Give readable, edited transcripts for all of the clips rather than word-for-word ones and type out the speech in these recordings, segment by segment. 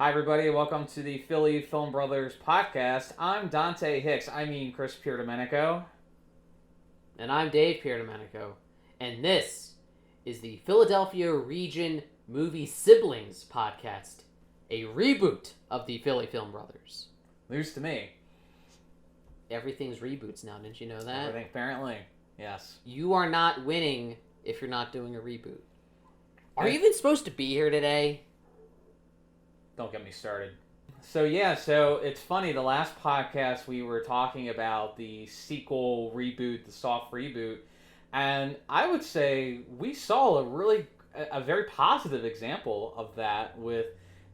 Hi, everybody. Welcome to the Philly Film Brothers podcast. I'm Dante Hicks. Chris Pierdomenico. And I'm Dave Pierdomenico. And this is the Philadelphia Region Movie Siblings podcast, a reboot of the Philly Film Brothers. News to me. Everything's reboots now, didn't you know that? Everything, apparently. Yes. You are not winning if you're not doing a reboot. Are you even supposed to be here today? Don't get me started. So it's funny. The last podcast we were talking about the sequel reboot, the soft reboot, and I would say we saw a very positive example of that with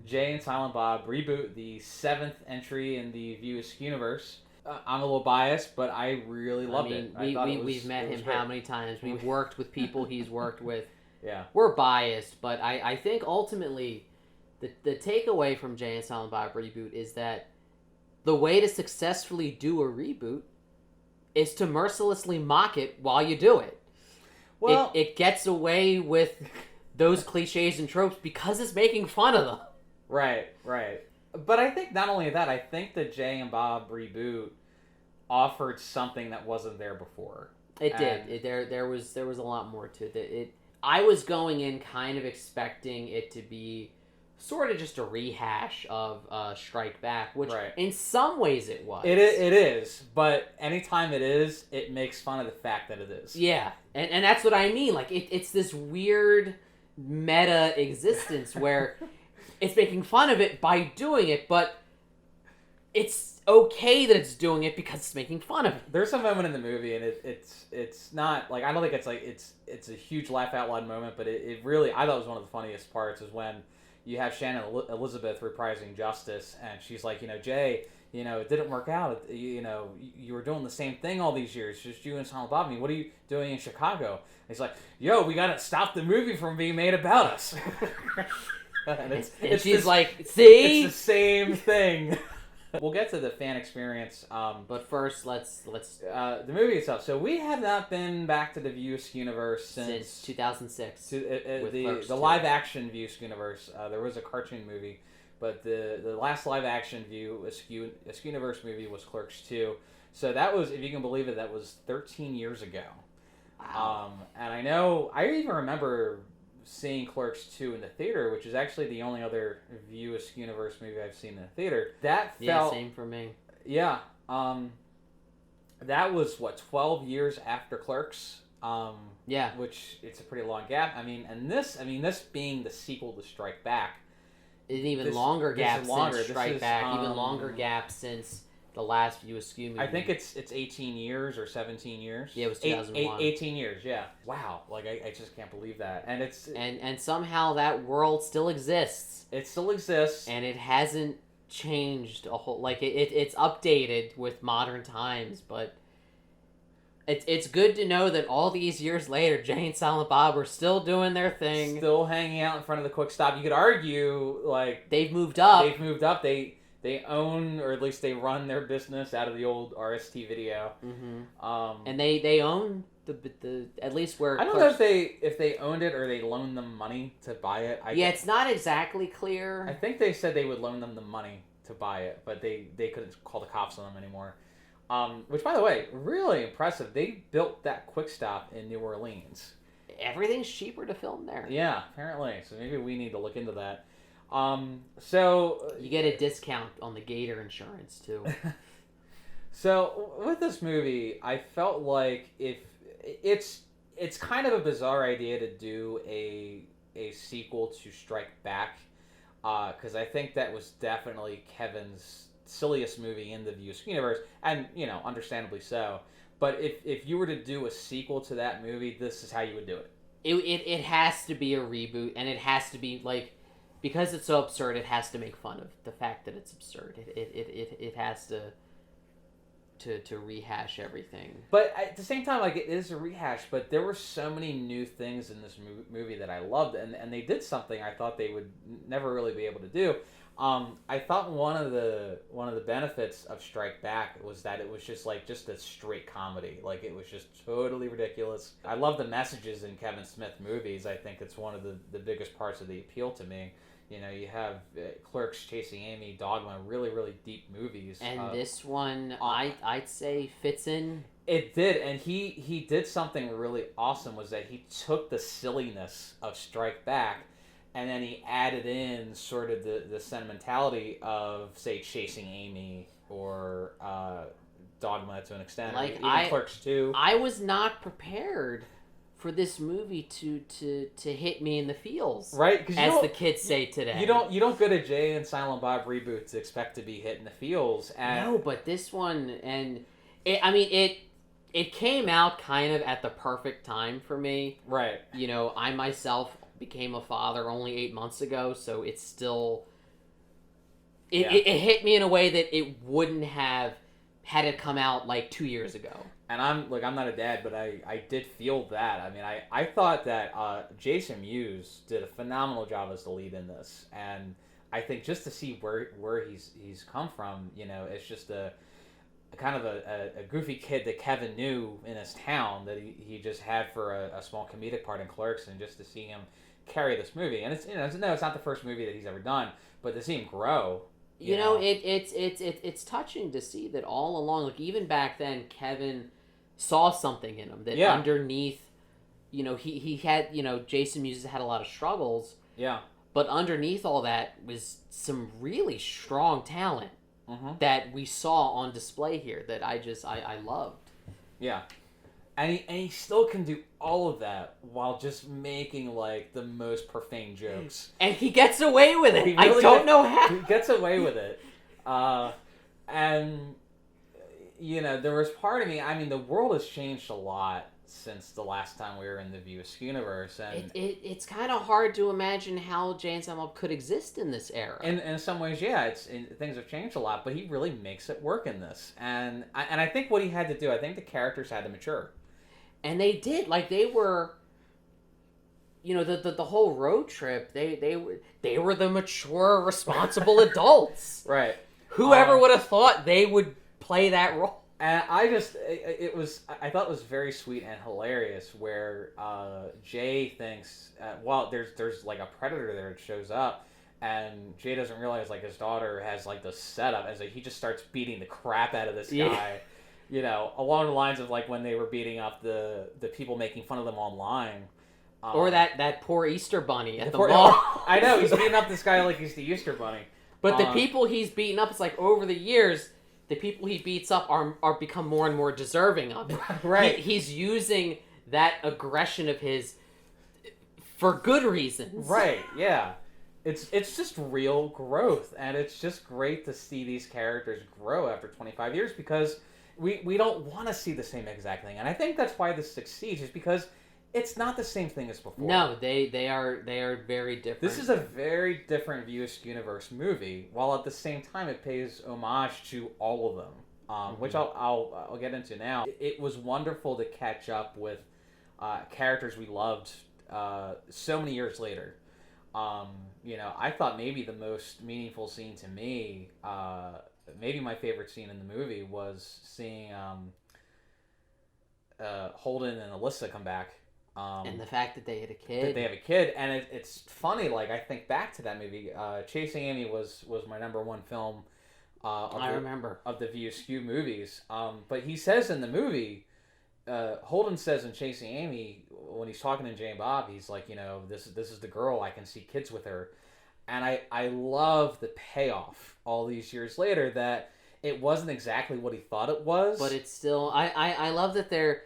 Jay and Silent Bob Reboot, the 7th entry in the View Askewniverse. I'm a little biased, but I really loved it. We've met him how many times? We've worked with people he's worked with. Yeah. We're biased, but I think ultimately the takeaway from Jay and Silent Bob Reboot is that the way to successfully do a reboot is to mercilessly mock it while you do it. Well, it gets away with those cliches and tropes because it's making fun of them. Right. But I think not only that, I think the Jay and Bob Reboot offered something that wasn't there before. It did. There was a lot more to it. I was going in kind of expecting it to be sort of just a rehash of Strike Back, which in some ways it was. It is, but anytime it is, it makes fun of the fact that it is. Yeah, and that's what I mean. Like, it's this weird meta existence where it's making fun of it by doing it, but it's okay that it's doing it because it's making fun of it. There's a moment in the movie, and it's not, like, I don't think it's a huge laugh out loud moment, but it really, I thought it was one of the funniest parts is when you have Shannon Elizabeth reprising Justice, and she's like, Jay, it didn't work out. You were doing the same thing all these years, just you and Silent Bob. What are you doing in Chicago? And he's like, yo, we got to stop the movie from being made about us. and she's like, see? It's the same thing. We'll get to the fan experience, but first let's the movie itself. So we have not been back to the View Askewniverse since 2006. The live action View Askewniverse. There was a cartoon movie, but the last live action View Askewniverse movie was Clerks 2. So that was, if you can believe it, that was 13 years ago. Wow. And I even remember seeing Clerks 2 in the theater, which is actually the only other View Askewniverse movie I've seen in the theater. Same for me. Yeah. That was 12 years after Clerks. Yeah. Which it's a pretty long gap. This being the sequel to Strike Back. An even longer gap since Strike Back. Even longer gap since the last View Askew movie. I think it's 18 years or 17 years. Yeah, it was 2001. 18 years, yeah. Wow. I just can't believe that. And it's... And somehow that world still exists. It still exists. And it hasn't changed a whole... Like, it's updated with modern times, but... It's good to know that all these years later, Jay and Silent Bob are still doing their thing. Still hanging out in front of the Quick Stop. You could argue, like... They've moved up. They own, or at least they run their business out of the old RST video. Mm-hmm. And they own the at least where... I don't know if they owned it or they loaned them money to buy it. It's not exactly clear. I think they said they would loan them the money to buy it, but they couldn't call the cops on them anymore. Which, by the way, really impressive. They built that Quick Stop in New Orleans. Everything's cheaper to film there. Yeah, apparently. So maybe we need to look into that. So you get a discount on the Gator insurance too. So with this movie, I felt like if it's kind of a bizarre idea to do a sequel to Strike Back, because I think that was definitely Kevin's silliest movie in the View Askewniverse, and understandably so. But if you were to do a sequel to that movie, this is how you would do it. It has to be a reboot, and it has to be like. Because it's so absurd, it has to make fun of the fact that it's absurd. It has to rehash everything. But at the same time, like, it is a rehash, but there were so many new things in this movie that I loved, and they did something I thought they would never really be able to do. I thought one of the benefits of Strike Back was that it was just a straight comedy. Like, it was just totally ridiculous. I love the messages in Kevin Smith movies. I think it's one of the biggest parts of the appeal to me. You know, you have Clerks, Chasing Amy, Dogma, really, really deep movies. And this one, I'd say fits in. It did, and he did something really awesome, was that he took the silliness of Strike Back, and then he added in sort of the sentimentality of, say, Chasing Amy or Dogma to an extent, Like even Clerks 2. I was not prepared for this movie to hit me in the feels, right? As the kids say today. You don't go to Jay and Silent Bob Reboot to expect to be hit in the feels. And no, but this one, and it came out kind of at the perfect time for me. Right. You know, I myself became a father only 8 months ago, so it's still it hit me in a way that it wouldn't have had it come out like 2 years ago. And I'm not a dad, but I did feel that. I mean, I thought that Jason Mewes did a phenomenal job as the lead in this, and I think just to see where he's come from, you know, it's just a kind of a goofy kid that Kevin knew in his town that he just had for a small comedic part in Clerks, and just to see him carry this movie, and it's not the first movie that he's ever done, but to see him grow. You know, it's touching to see that all along, like even back then, Kevin saw something in him that underneath, you know, he had, you know, Jason Mewes had a lot of struggles. Yeah. But underneath all that was some really strong talent that we saw on display here that I loved. Yeah. And he still can do all of that while just making, like, the most profane jokes. And he gets away with it. Really I don't know how. He gets away with it. And, you know, there was part of me, I mean, the world has changed a lot since the last time we were in the View Askewniverse. And it's kind of hard to imagine how Jay and Silent Bob could exist in this era. In some ways, yeah, things have changed a lot, but he really makes it work in this. And I think what he had to do, I think the characters had to mature. And they did. Like, they were, you know, the whole road trip, they were the mature, responsible adults. Right. Whoever would have thought they would play that role? And I thought it was very sweet and hilarious where Jay thinks, well, there's like a predator there that shows up, and Jay doesn't realize, like, his daughter has, like, the setup, as like he just starts beating the crap out of this guy. You know, along the lines of, like, when they were beating up the people making fun of them online. Or that poor Easter bunny at the mall. I know, he's beating up this guy like he's the Easter bunny. But the people he's beaten up, it's like over the years, the people he beats up are become more and more deserving of it. Right. He's using that aggression of his for good reasons. Right, yeah. It's just real growth, and it's just great to see these characters grow after 25 years, because we don't want to see the same exact thing. And I think that's why this succeeds, is because it's not the same thing as before. No, they are very different. This is a very different View Askewniverse movie, while at the same time it pays homage to all of them, which I'll get into now. It was wonderful to catch up with characters we loved so many years later. You know, I thought maybe the most meaningful scene to me, maybe my favorite scene in the movie, was seeing Holden and Alyssa come back. And the fact that they had a kid. That they have a kid, and it's funny. Like, I think back to that movie. Chasing Amy was my number one film. I remember of the View Askew movies. But he says in the movie, Holden says in Chasing Amy, when he's talking to Jay and Bob, he's like, you know, this is the girl, I can see kids with her. And I love the payoff all these years later that it wasn't exactly what he thought it was. But it's still, I love that they're,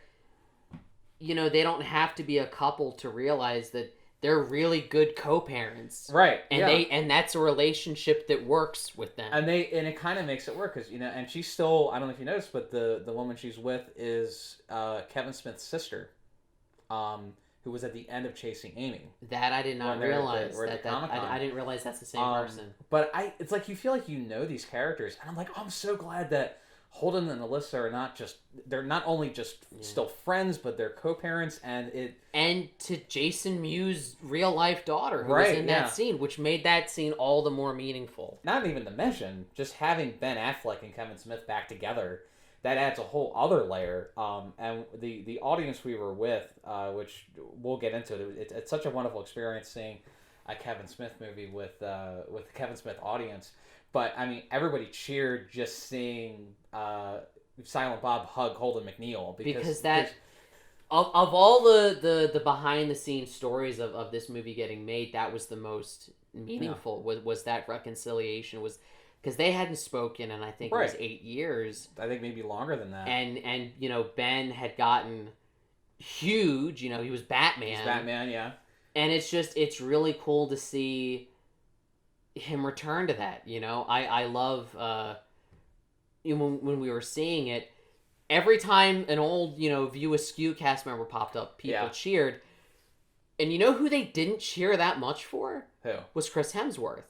you know, they don't have to be a couple to realize that they're really good co-parents. Right. And and that's a relationship that works with them. And it kind of makes it work, because, you know, and she's still, I don't know if you noticed, but the woman she's with is Kevin Smith's sister, who was at the end of Chasing Amy. That I did not realize. I didn't realize that's the same person. But it's like you feel like you know these characters, and I'm like, oh, I'm so glad that Holden and Alyssa are they're not only just still friends, but they're co-parents, and to Jason Mewes' real life daughter who was in that scene, which made that scene all the more meaningful. Not even to mention just having Ben Affleck and Kevin Smith back together, that adds a whole other layer. And the audience we were with, which we'll get into, it's such a wonderful experience seeing a Kevin Smith movie with the Kevin Smith audience. But I mean, everybody cheered just seeing Silent Bob hug Holden McNeil because that of all the behind the scenes stories of this movie getting made, that was the most meaningful. Was that reconciliation was. Because they hadn't spoken in, I think, it was 8 years. I think maybe longer than that. And Ben had gotten huge. He was Batman. He's Batman, yeah. And it's really cool to see him return to that. I love when we were seeing it. Every time an old View Askew cast member popped up, people cheered. And you know who they didn't cheer that much for? Who? Was Chris Hemsworth.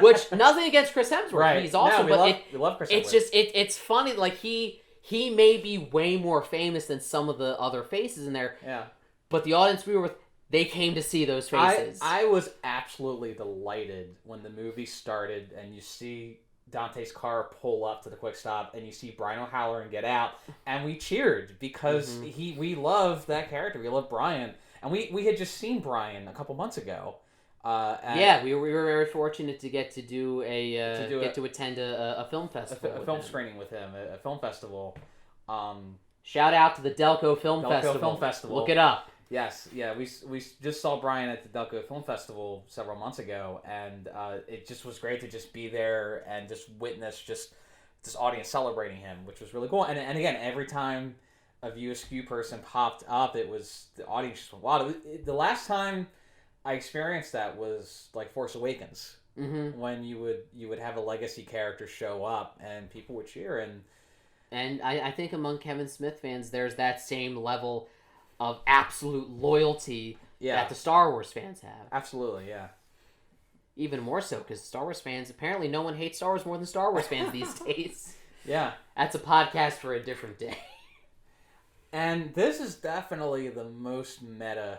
Which, nothing against Chris Hemsworth. Right. He's awesome, we love Chris Hemsworth. It's just it's funny. Like he may be way more famous than some of the other faces in there. Yeah. But the audience we were with, they came to see those faces. I was absolutely delighted when the movie started and you see Dante's car pull up to the quick stop and you see Brian O'Halloran get out, and we cheered because we love that character. We love Brian, and we had just seen Brian a couple months ago. We were very fortunate to get to do to attend a film festival, a film screening with him, a film festival. Shout out to the Delco Film Festival. Look it up. Yes, yeah, we just saw Brian at the Delco Film Festival several months ago, and it just was great to just be there and just witness just this audience celebrating him, which was really cool. And again, every time a View Askew person popped up, it was the audience just went wild. The last time I experienced that was like Force Awakens, when you would have a legacy character show up and people would cheer, and I think among Kevin Smith fans there's that same level of absolute loyalty that the Star Wars fans have. Absolutely, yeah. Even more so because Star Wars fans, apparently no one hates Star Wars more than Star Wars fans these days. Yeah, that's a podcast for a different day. And this is definitely the most meta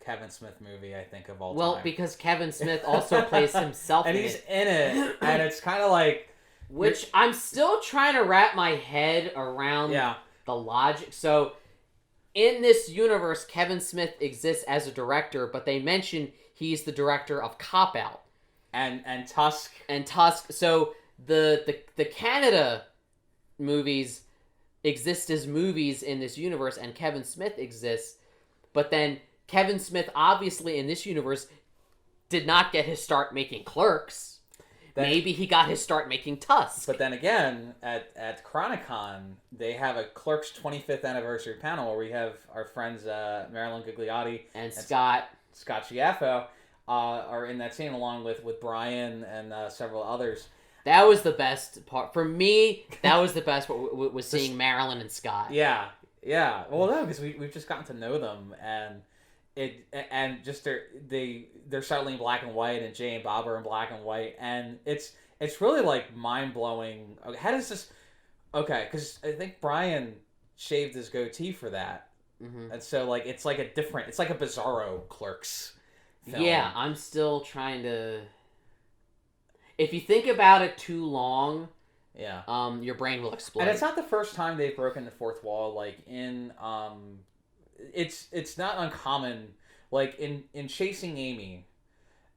Kevin Smith movie, I think, of all time. Well, because Kevin Smith also plays himself and in he's in it, and it's kind of like... Which I'm still trying to wrap my head around the logic. So, in this universe, Kevin Smith exists as a director, but they mention he's the director of Cop Out. And Tusk. And Tusk. So, the Canada movies exist as movies in this universe, and Kevin Smith exists, but then Kevin Smith, obviously, in this universe, did not get his start making Clerks. Maybe he got his start making Tusk. But then again, at Chronicon, they have a Clerks 25th anniversary panel where we have our friends Marilyn Gigliotti and Scott Schiaffo are in that scene along with Brian and several others. That was the best part. For me, that was the best part, was seeing Marilyn and Scott. Yeah. Well, no, because we've just gotten to know them, and they're suddenly in black and white, and Jay and Bob are in black and white, and it's really like mind blowing. Okay, how does this? Okay, because I think Brian shaved his goatee for that, and so like it's like a Bizarro Clerks film. Yeah, I'm still trying to. If you think about it too long, your brain will explode. And it's not the first time they've broken the fourth wall. Like in it's not uncommon. Like in Chasing Amy,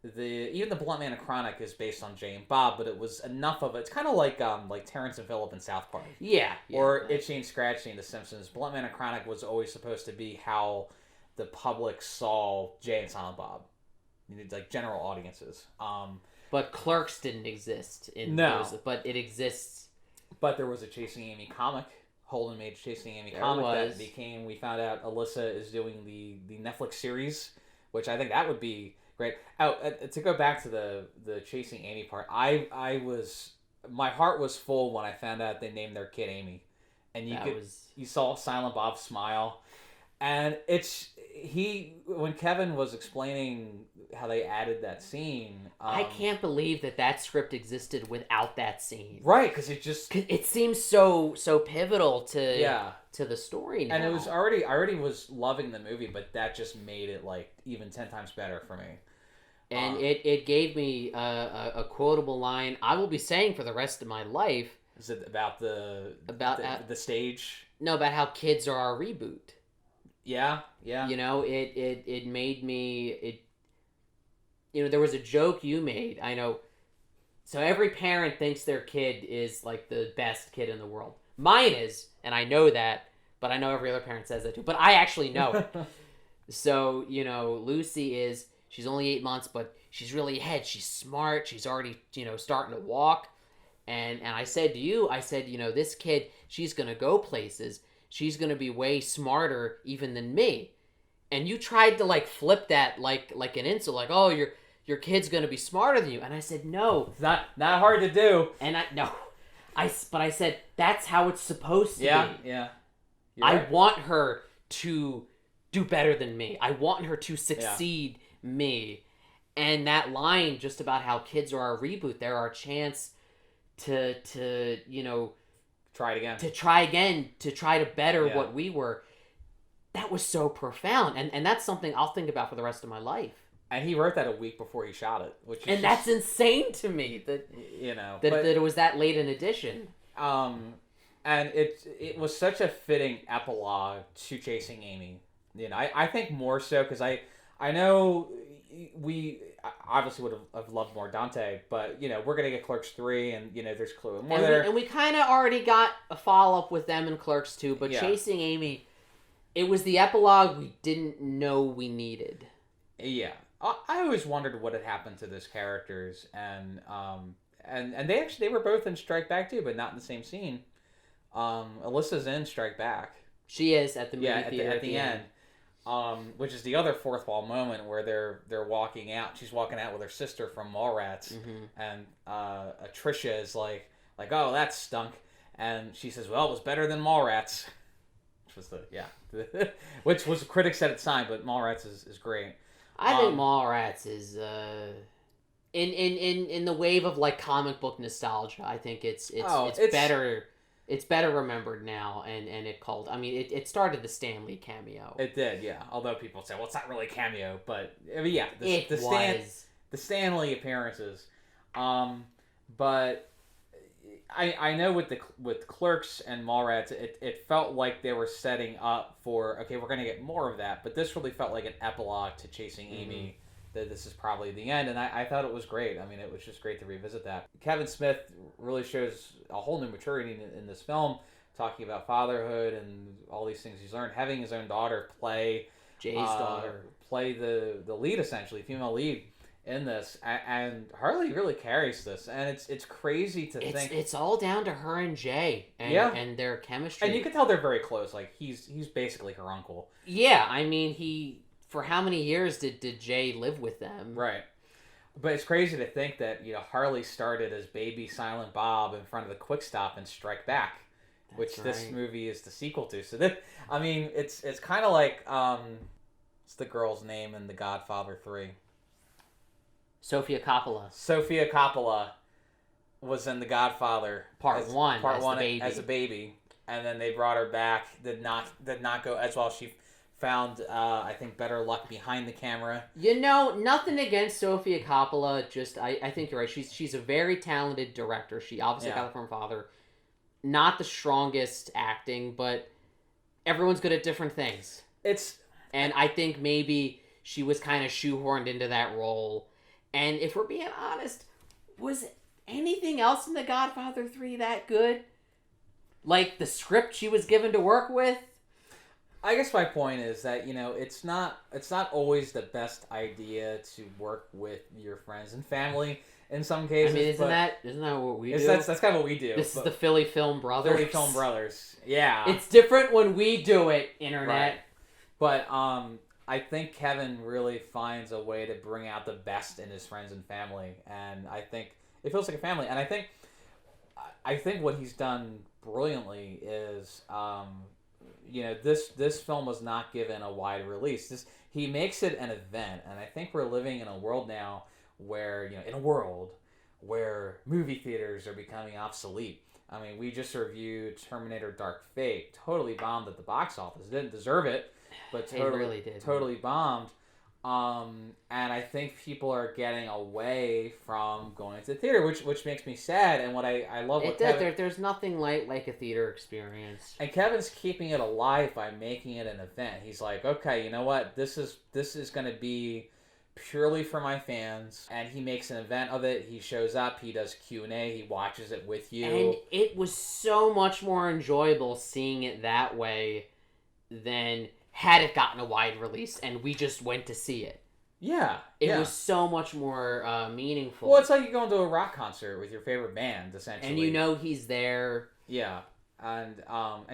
even the Blunt Man of Chronic is based on Jay and Bob, but it was enough of it. It's kind of like Terrence and Phillip in South Park. Yeah. Or Itchy and Scratchy in The Simpsons. Blunt Man of Chronic was always supposed to be how the public saw Jay and Silent Bob. Like general audiences. But Clerks didn't exist in those, but it exists. But there was a Chasing Amy comic. Holden made Chasing Amy comic that became, we found out Alyssa is doing the Netflix series, which I think that would be great. Oh, to go back to the Chasing Amy part, my heart was full when I found out they named their kid Amy. And you saw Silent Bob smile. And when Kevin was explaining how they added that scene, I can't believe that script existed without that scene. Right, because it seems so pivotal to the story now. And it was I already was loving the movie, but that just made it like even 10 times better for me. And it gave me a quotable line I will be saying for the rest of my life. Is it about the stage? No, about how kids are our reboot. Yeah. You know, it made me there was a joke you made. I know. So every parent thinks their kid is like the best kid in the world. Mine is, and I know that, but I know every other parent says that too. But I actually know it. So, Lucy she's only 8 months, but she's really ahead. She's smart. She's already, starting to walk. And I said to you, this kid, she's going to go places. She's going to be way smarter even than me. And you tried to like flip that like an insult, like, oh, your kid's going to be smarter than you. And I said, no. It's not hard to do. And but I said, that's how it's supposed to be. Yeah. I want her to do better than me. I want her to succeed me. And that line just about how kids are our reboot, they're our chance to try it again. To try again, to try to better what we were. That was so profound. And that's something I'll think about for the rest of my life. And he wrote that a week before he shot it, that's insane to me that that it was that late an edition. And it was such a fitting epilogue to Chasing Amy. I think more so because I know we obviously would have loved more Dante, but we're gonna get Clerks 3, and there's clearly more there. And we kind of already got a follow up with them in Clerks 2, but Chasing Amy, it was the epilogue we didn't know we needed. Yeah. I always wondered what had happened to those characters, and they were both in Strike Back too, but not in the same scene. Alyssa's in Strike Back. She is at the movie theater at the end. Which is the other fourth wall moment where they're walking out. She's walking out with her sister from Mallrats, and Tricia is like, oh, that stunk, and she says, well, it was better than Mallrats, which was which was critics said at the time, but Mallrats is great. I think Mallrats is in the wave of like comic book nostalgia. I think it's better. It's better remembered now, and it called. I mean, it started the Stan Lee cameo. It did, yeah. Although people say, well, it's not really a cameo, but the Stan Lee appearances. But I know with Clerks and Mallrats, it felt like they were setting up for, okay, we're going to get more of that, but this really felt like an epilogue to Chasing Amy, that this is probably the end, and I thought it was great. I mean, it was just great to revisit that. Kevin Smith really shows a whole new maturity in this film, talking about fatherhood and all these things he's learned, having his own daughter play Jay's daughter, play the lead, essentially, female lead in this, and Harley really carries this, and it's crazy to think it's all down to her and Jay and their chemistry, and you can tell they're very close. Like he's basically her uncle. Yeah, I mean for how many years did Jay live with them? Right, but it's crazy to think that Harley started as baby Silent Bob in front of the Quick Stop and Strike Back, which this movie is the sequel to. So it's kind of like what's the girl's name in The Godfather 3? Sofia Coppola. Sofia Coppola was in The Godfather Part 1 as a baby, and then they brought her back. Did not go as well. She found I think better luck behind the camera. Nothing against Sofia Coppola. Just I think you're right. She's a very talented director. She obviously got it from her father. Not the strongest acting, but everyone's good at different things. And I think maybe she was kind of shoehorned into that role. And if we're being honest, was anything else in The Godfather 3 that good? Like the script she was given to work with? I guess my point is that, it's not always the best idea to work with your friends and family in some cases. I mean, isn't that what we do? That's kind of what we do. This is the Philly Film Brothers. Philly Film Brothers. Yeah. It's different when we do it, internet. Right. But I think Kevin really finds a way to bring out the best in his friends and family, and I think it feels like a family. And I think what he's done brilliantly is, this film was not given a wide release. He makes it an event, and I think we're living in a world now where movie theaters are becoming obsolete. I mean, we just reviewed Terminator: Dark Fate, totally bombed at the box office. It didn't deserve it. But totally bombed. And I think people are getting away from going to the theater, which makes me sad. And what I love what there's nothing like a theater experience. And Kevin's keeping it alive by making it an event. He's like, okay, you know what? This is going to be purely for my fans, and he makes an event of it. He shows up, he does Q&A, he watches it with you. And it was so much more enjoyable seeing it that way than had it gotten a wide release and we just went to see it. Yeah. It was so much more meaningful. Well, it's like you going to a rock concert with your favorite band, essentially. And you know he's there. Yeah. And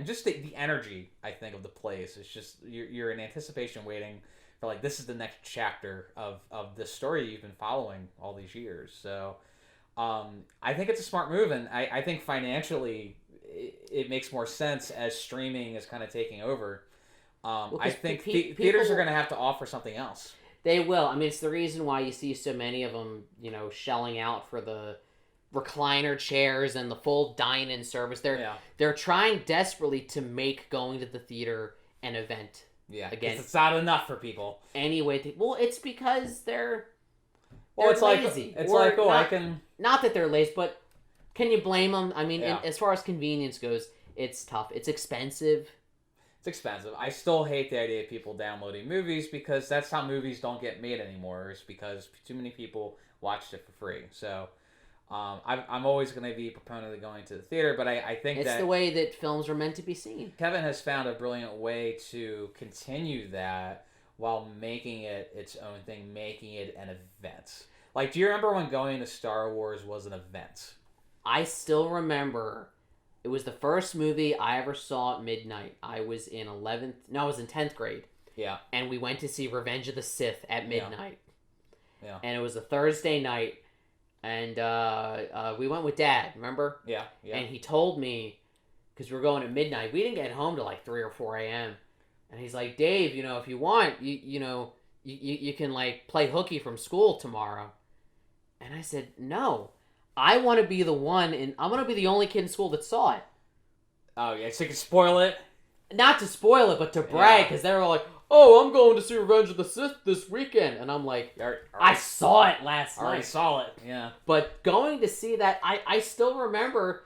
just the energy, I think, of the place. It's just, you're in anticipation waiting for, like, this is the next chapter of the story you've been following all these years. So, I think it's a smart move, and I think financially it makes more sense as streaming is kind of taking over. I think theaters are going to have to offer something else. They will. I mean, it's the reason why you see so many of them, shelling out for the recliner chairs and the full dine-in service. They're trying desperately to make going to the theater an event. Yeah, again, it's not enough for people. Anyway, it's because they're it's lazy. I can. Not that they're lazy, but can you blame them? I mean, as far as convenience goes, it's tough. It's expensive. It's expensive. I still hate the idea of people downloading movies because that's how movies don't get made anymore. Is because too many people watched it for free. So, I'm always going to be a proponent of going to the theater, but I think it's the way that films are meant to be seen. Kevin has found a brilliant way to continue that while making it its own thing, making it an event. Like, do you remember when going to Star Wars was an event? I still remember. It was the first movie I ever saw at midnight. I was in 10th grade. Yeah. And we went to see Revenge of the Sith at midnight. Yeah. And it was a Thursday night. And we went with Dad, remember? Yeah. And he told me, because we were going at midnight, we didn't get home till like 3 or 4 a.m. And he's like, Dave, if you want, you can like play hooky from school tomorrow. And I said, no. I want to be the one, and I'm going to be the only kid in school that saw it. Oh, yeah, so you can spoil it? Not to spoil it, but to brag, because they were like, oh, I'm going to see Revenge of the Sith this weekend. And I'm like, I saw it last night. I already saw it, yeah. But going to see that, I still remember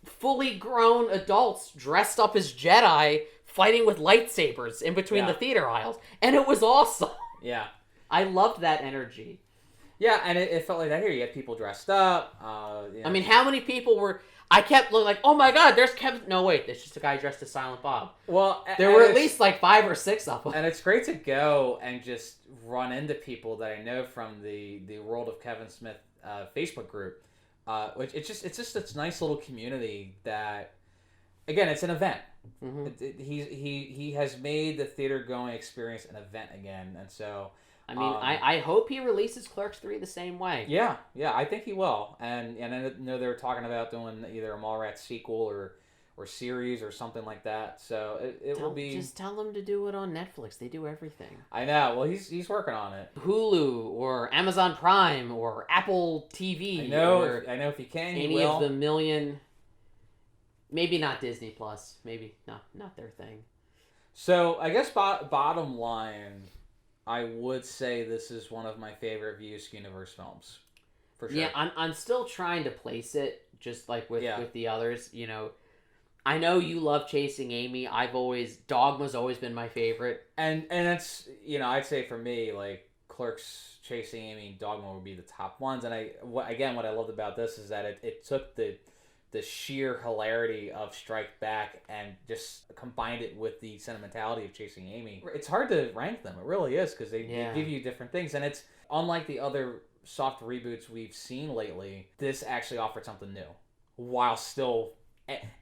fully grown adults dressed up as Jedi fighting with lightsabers in between the theater aisles. And it was awesome. Yeah. I loved that energy. Yeah, and it felt like that here. You had people dressed up. I mean, how many people were... I kept looking like, oh my god, there's Kevin... No, wait, there's just a guy dressed as Silent Bob. Well, there were at least like 5 or 6 of them. And it's great to go and just run into people that I know from the World of Kevin Smith Facebook group. Which it's this nice little community that, again, it's an event. Mm-hmm. He has made the theater going experience an event again, and so... I mean, I hope he releases Clerks 3 the same way. Yeah, I think he will. And I know they were talking about doing either a Mallrats sequel or series or something like that. So it will be... Just tell him to do it on Netflix. They do everything. I know. Well, he's working on it. Hulu or Amazon Prime or Apple TV. I know if he can, he will. Any of the million... Maybe not Disney Plus. Maybe not their thing. So I guess bottom line... I would say this is one of my favorite View Askewniverse films, for sure. Yeah, I'm still trying to place it, just like with the others. I know you love Chasing Amy. Dogma's always been my favorite, and it's I'd say for me like Clerks, Chasing Amy, and Dogma would be the top ones. And what I loved about this is that it took the sheer hilarity of Strike Back and just combined it with the sentimentality of Chasing Amy. It's hard to rank them. It really is, because they give you different things. And it's unlike the other soft reboots we've seen lately, this actually offered something new. While still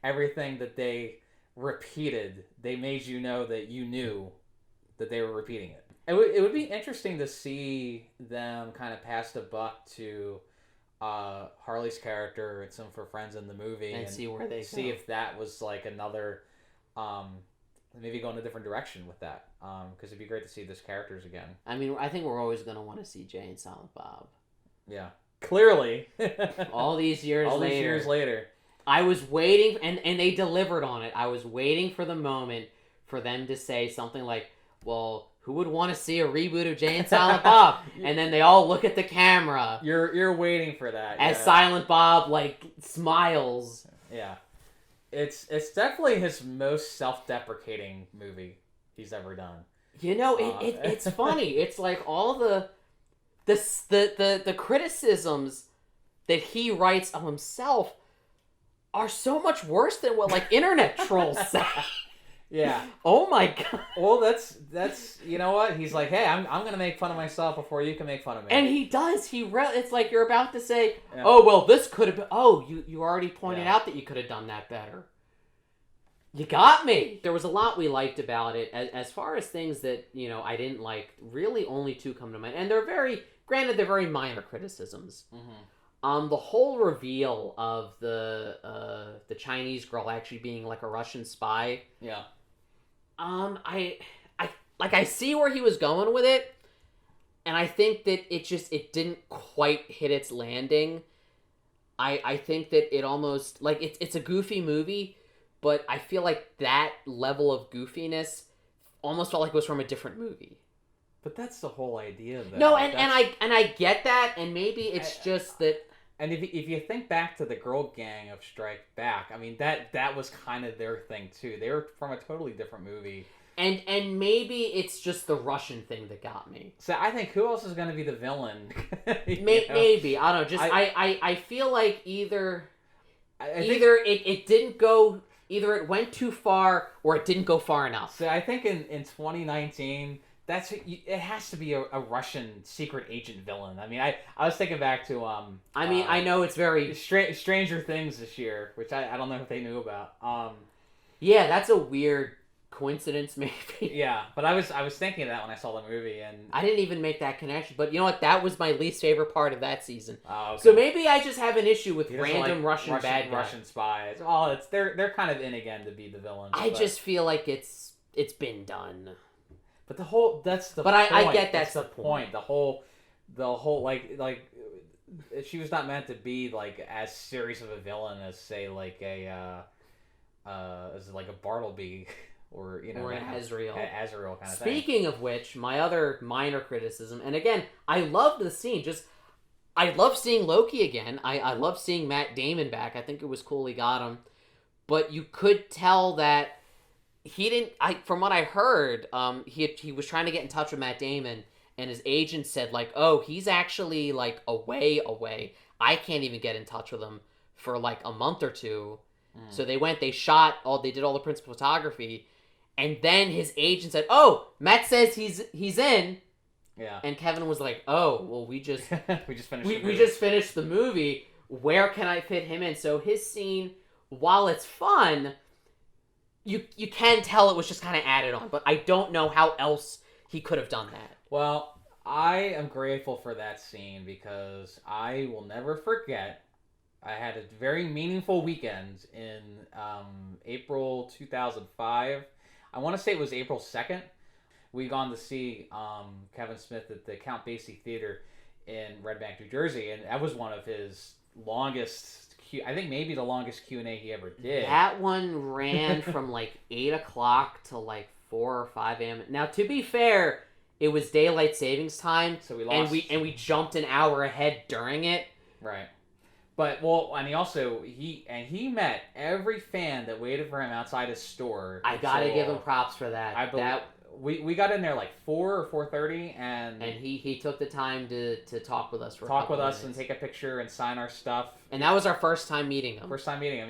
everything that they repeated, they made you know that you knew that they were repeating it. It would be interesting to see them kind of pass the buck to... Harley's character and some of her friends in the movie, and see where they see if that was like another, maybe go in a different direction with that. Because it'd be great to see those characters again. I mean, I think we're always going to want to see Jay and Silent Bob. Yeah, clearly. all these years later, I was waiting, and they delivered on it. I was waiting for the moment for them to say something like, "Well, who would want to see a reboot of Jay and Silent Bob?" And then they all look at the camera. You're waiting for that. As Silent Bob, like, smiles. Yeah. It's definitely his most self-deprecating movie he's ever done. You know, it's funny. It's like all the criticisms that he writes of himself are so much worse than what like internet trolls say. Yeah. Oh my god. Well, that's you know what? He's like, hey, I'm gonna make fun of myself before you can make fun of me. And he does. It's like you're about to say, Yeah. oh well, this could have been. Oh, you already pointed out that you could have done that better. You got me. There was a lot we liked about it. As far as things that I didn't like, really only two come to mind, and they're very minor criticisms. Mm-hmm. The whole reveal of the Chinese girl actually being like a Russian spy. Yeah. I see where he was going with it, and I think that it didn't quite hit its landing. I think that it almost like it's a goofy movie, but I feel like that level of goofiness almost felt like it was from a different movie. But that's the whole idea, though. No, and I get that, and maybe it's just that. And if you think back to the Girl Gang of Strike Back, I mean that was kind of their thing too. They were from a totally different movie. And maybe it's just the Russian thing that got me. So I think who else is going to be the villain? Maybe I don't know. Just I feel like either it didn't go. Either it went too far or it didn't go far enough. So I think in 2019, it has to be a Russian secret agent villain. I mean, I was thinking back to I know it's very Stranger Things this year, which I don't know if they knew about. Yeah, that's a weird coincidence, maybe. Yeah, but I was thinking of that when I saw the movie, and I didn't even make that connection. But you know what? That was my least favorite part of that season. Oh, okay. So maybe I just have an issue with random Russian bad guys. Russian spies. Oh, they're kind of in again to be the villains. I just feel like it's been done. But that's the point. I get that's the point. The whole like she was not meant to be like as serious of a villain as say like as like a Bartleby or or an Azrael. Azrael kind of thing. Speaking of which, my other minor criticism, and again, I loved the scene. I love seeing Loki again. I love seeing Matt Damon back. I think it was cool he got him. But you could tell that he didn't. From what I heard, he was trying to get in touch with Matt Damon, and his agent said like, "Oh, he's actually like away. I can't even get in touch with him for like a month or two." So they did all the principal photography, and then his agent said, "Oh, Matt says he's in." Yeah. And Kevin was like, "Oh, well, we just finished the movie. Where can I fit him in?" So his scene, while it's fun, you can tell it was just kind of added on, but I don't know how else he could have done that. Well, I am grateful for that scene because I will never forget. I had a very meaningful weekend in April 2005. I want to say it was April 2nd. We gone to see Kevin Smith at the Count Basie Theater in Red Bank, New Jersey, and that was one of his longest. I think maybe the longest Q&A he ever did. That one ran from like 8 o'clock to like 4 or 5 a.m. Now, to be fair, it was daylight savings time, so we lost, and we jumped an hour ahead during it. Right. But well, and he met every fan that waited for him outside his store. I gotta give him props for that. We got in there like 4 or 4:30, and he took the time to talk with us and take a picture and sign our stuff. And that was our first time meeting him.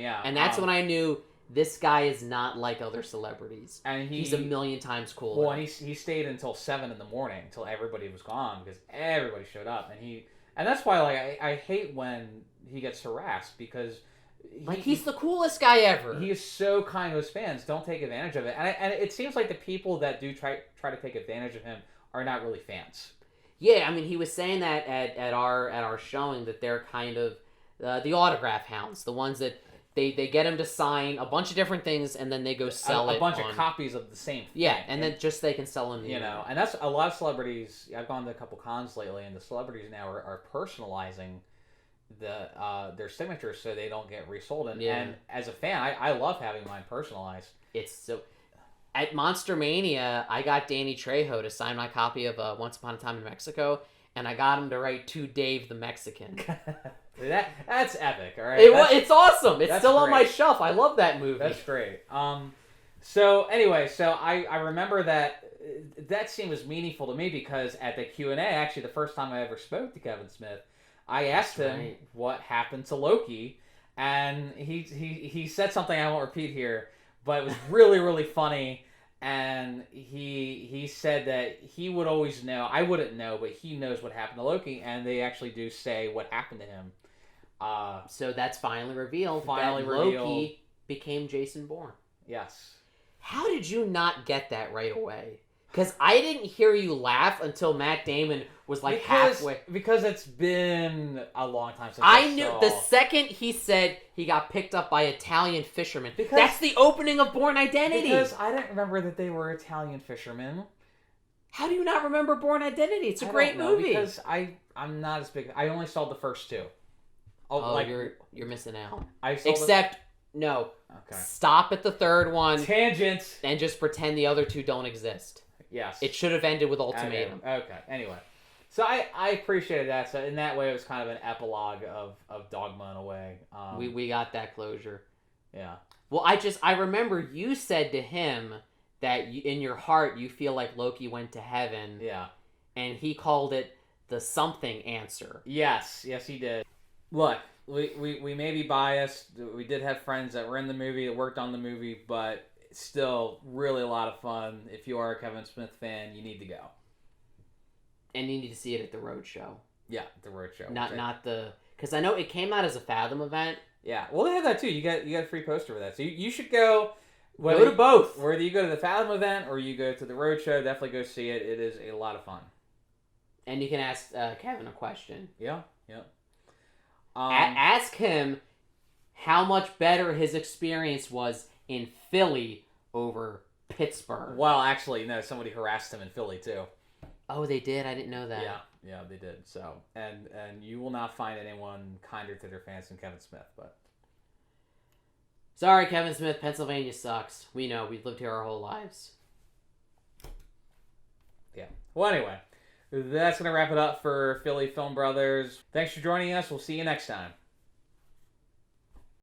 Yeah. And that's when I knew this guy is not like other celebrities. And he's a million times cooler. Well, and he stayed until 7 in the morning until everybody was gone because everybody showed up, and that's why like I hate when he gets harassed because he's the coolest guy ever. He is so kind to his fans. Don't take advantage of it. And it seems like the people that do try to take advantage of him are not really fans. Yeah, I mean, he was saying that at our showing that they're kind of the autograph hounds, the ones that they get him to sign a bunch of different things and then they go sell a bunch of copies of the same thing. Yeah, and then just they can sell them. And that's a lot of celebrities. I've gone to a couple cons lately, and the celebrities now are personalizing their signatures so they don't get resold. And as a fan, I love having mine personalized. It's so. At Monster Mania, I got Danny Trejo to sign my copy of Once Upon a Time in Mexico, and I got him to write "To Dave the Mexican." That's epic, all right? It's awesome. It's still on my shelf. I love that movie. That's great. So anyway, I remember that that scene was meaningful to me because at the Q&A, actually the first time I ever spoke to Kevin Smith, I asked him what happened to Loki, and he said something I won't repeat here, but it was really, really funny. And he said that he would always know. I wouldn't know, but he knows what happened to Loki, and they actually do say what happened to him. So that's finally revealed. Loki became Jason Bourne. Yes. How did you not get that right away? Because I didn't hear you laugh until Matt Damon was like halfway. Because it's been a long time since I knew the second he said he got picked up by Italian fishermen. That's the opening of Bourne Identity. Because I didn't remember that they were Italian fishermen. How do you not remember Bourne Identity? It's a great movie. Because I'm not as big. I only saw the first two. You're missing out. No. Okay. Stop at the third one. Tangents. And just pretend the other two don't exist. Yes. It should have ended with Ultimatum. Okay. Anyway. So I appreciated that. So in that way, it was kind of an epilogue of Dogma in a way. We got that closure. Yeah. Well, I remember you said to him that in your heart you feel like Loki went to heaven. Yeah. And he called it the something answer. Yes. Yes, he did. Look, we may be biased. We did have friends that were in the movie, that worked on the movie, but it's still really a lot of fun. If you are a Kevin Smith fan, you need to go. And you need to see it at the roadshow. Yeah, the roadshow. Not the... Because I know it came out as a Fathom event. Yeah, well, they have that too. You got a free poster for that. So you should go... Go to both. Whether you go to the Fathom event or you go to the roadshow, definitely go see it. It is a lot of fun. And you can ask Kevin a question. Yeah. Ask him how much better his experience was in Philly over Pittsburgh. Well, actually, no. Somebody harassed him in Philly too. Oh, they did? I didn't know that. Yeah, they did. So, and you will not find anyone kinder to their fans than Kevin Smith. But sorry, Kevin Smith. Pennsylvania sucks. We know. We've lived here our whole lives. Yeah. Well, anyway. That's going to wrap it up for Philly Film Brothers. Thanks for joining us. We'll see you next time.